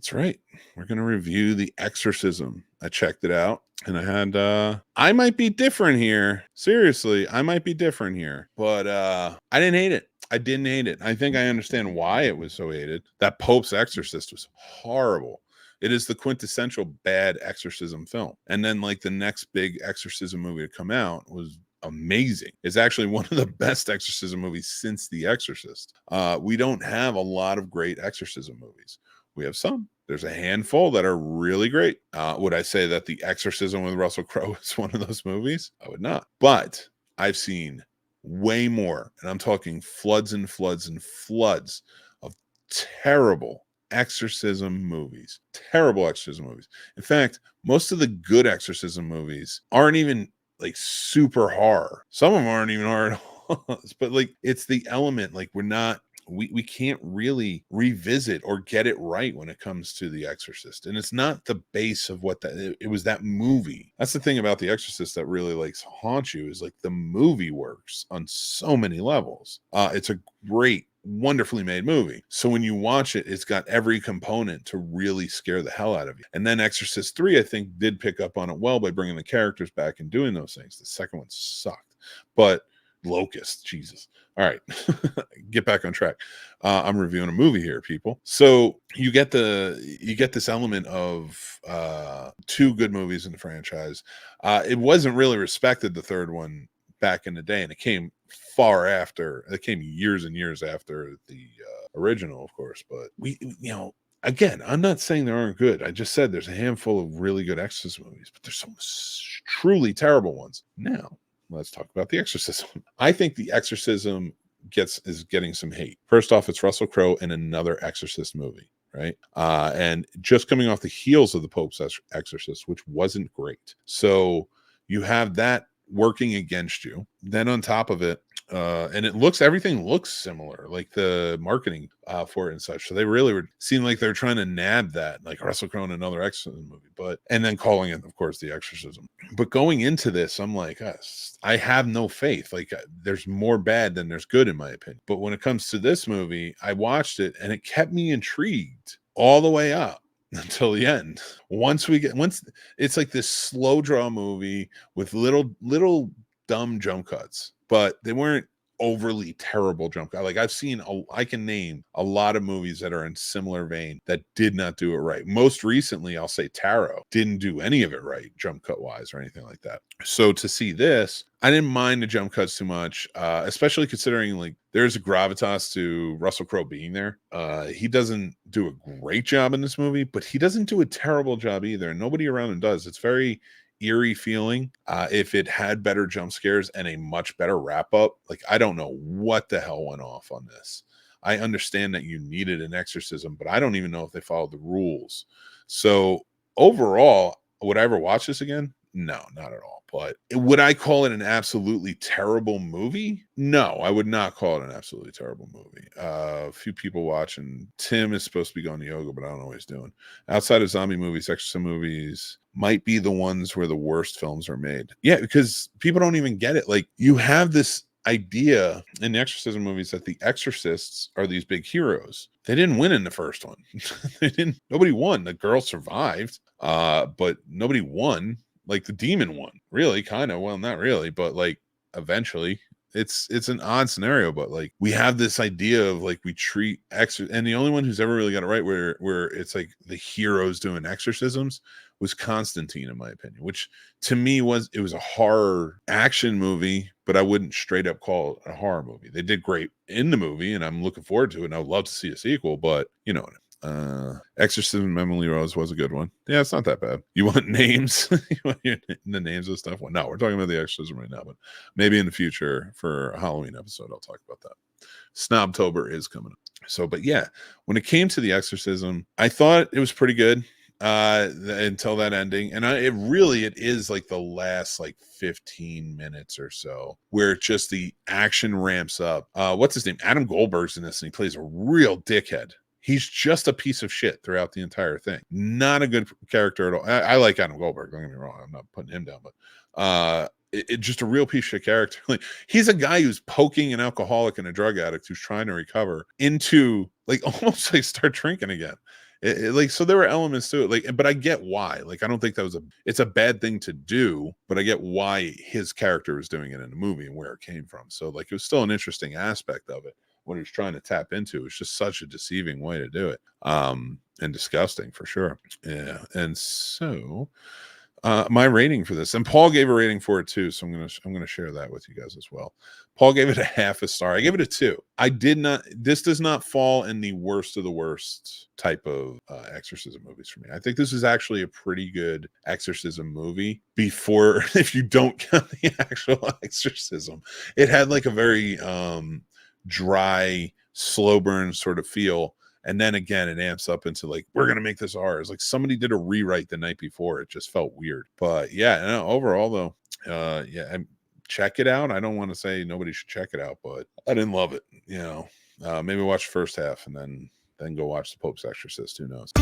That's right. We're going to review The Exorcism. I checked it out and I had, I might be different here. Seriously, I might be different here, but I didn't hate it. I didn't hate it. I think I understand why it was so hated. That Pope's Exorcist was horrible. It is the quintessential bad exorcism film. And then like the next big exorcism movie to come out was amazing. It's actually one of the best exorcism movies since The Exorcist. We don't have a lot of great exorcism movies. We have some. There's a handful that are really great. Would I say that The Exorcism with Russell Crowe is one of those movies? I would not. But I've seen way more, and I'm talking floods and floods and floods of terrible exorcism movies. Terrible exorcism movies. In fact, most of the good exorcism movies aren't even like super horror. Some of them aren't even horror at all. But like it's the element, like we can't really revisit or get it right when it comes to The Exorcist. And it's not the base of what it was that movie. That's the thing about The Exorcist that really likes haunt you, is like the movie works on so many levels. It's a great, wonderfully made movie. So when you watch it, it's got every component to really scare the hell out of you. And then Exorcist 3, I think, did pick up on it well by bringing the characters back and doing those things. The second one sucked. But Locust, Jesus. All right, get back on track. I'm reviewing a movie here, people. So you get this element of two good movies in the franchise. It wasn't really respected, the third one, back in the day, and it came far after. It came years and years after the original, of course. But again, I'm not saying there aren't good. I just said there's a handful of really good exorcism movies, but there's some truly terrible ones. Now, let's talk about The Exorcism. I think The Exorcism is getting some hate. First off, it's Russell Crowe in another Exorcist movie, right? And just coming off the heels of the Pope's Exorcist, which wasn't great. So you have that working against you. Then on top of it, and everything looks similar, like the marketing for it and such. So they really seem like they're trying to nab that, like Russell Crowe in another Exorcism movie, and then calling it, of course, The Exorcism. But going into this, I'm like, I have no faith. Like there's more bad than there's good, in my opinion. But when it comes to this movie, I watched it and it kept me intrigued all the way up until the end. Once it's like this slow draw movie with little dumb jump cuts, but they weren't overly terrible jump cuts. Like I can name a lot of movies that are in similar vein that did not do it right. Most recently, I'll say Tarot didn't do any of it right, jump cut wise or anything like that. So to see this, I didn't mind the jump cuts too much, especially considering like there's a gravitas to Russell Crowe being there. He doesn't do a great job in this movie, but he doesn't do a terrible job either. And nobody around him does. It's very eerie feeling. If it had better jump scares and a much better wrap up, like I don't know what the hell went off on this. I understand that you needed an exorcism, but I don't even know if they followed the rules. So overall, would I ever watch this again? No, not at all. But would I call it an absolutely terrible movie? No, I would not call it an absolutely terrible movie. A few people watching. Tim is supposed to be going to yoga, but I don't know what he's doing. Outside of zombie movies, exorcism movies might be the ones where the worst films are made. Yeah, because people don't even get it. Like you have this idea in the exorcism movies that the exorcists are these big heroes. They didn't win in the first one. Nobody won. The girl survived, but nobody won. Like the demon won, really, kind of. Well, not really, but like eventually. It's an odd scenario, but like we have this idea of like we treat and the only one who's ever really got it right where it's like the heroes doing exorcisms was Constantine, in my opinion, which to me was a horror action movie, but I wouldn't straight up call it a horror movie. They did great in the movie, and I'm looking forward to it, and I would love to see a sequel, but you know. Exorcism Emily Rose was a good one. Yeah, it's not that bad. You want names? You want the names of stuff? Well, no, we're talking about The Exorcism right now, but maybe in the future for a Halloween episode, I'll talk about that. Snobtober is coming up. So, but yeah, when it came to The Exorcism, I thought it was pretty good until that ending, and it is like the last like 15 minutes or so where just the action ramps up. What's his name? Adam Goldberg's in this, and he plays a real dickhead. He's just a piece of shit throughout the entire thing. Not a good character at all. I like Adam Goldberg. Don't get me wrong. I'm not putting him down, but just a real piece of character. Like he's a guy who's poking an alcoholic and a drug addict who's trying to recover into like almost like start drinking again. Like, so there were elements to it, like, but I get why. Like, I don't think it's a bad thing to do, but I get why his character was doing it in the movie and where it came from. So like, it was still an interesting aspect of it. What he was trying to tap into. It's just such a deceiving way to do it. And disgusting for sure. Yeah. And so my rating for this, and Paul gave a rating for it too, so I'm gonna share that with you guys as well. Paul gave it a half a star. I gave it a 2. This does not fall in the worst of the worst type of exorcism movies for me. I think this is actually a pretty good exorcism movie before, if you don't count the actual exorcism. It had like a very dry, slow burn sort of feel. And then again, it amps up into like, we're going to make this ours. Like somebody did a rewrite the night before. It just felt weird. But yeah, no, overall though, check it out. I don't want to say nobody should check it out, but I didn't love it. Maybe watch the first half and then go watch The Pope's Exorcist. Who knows?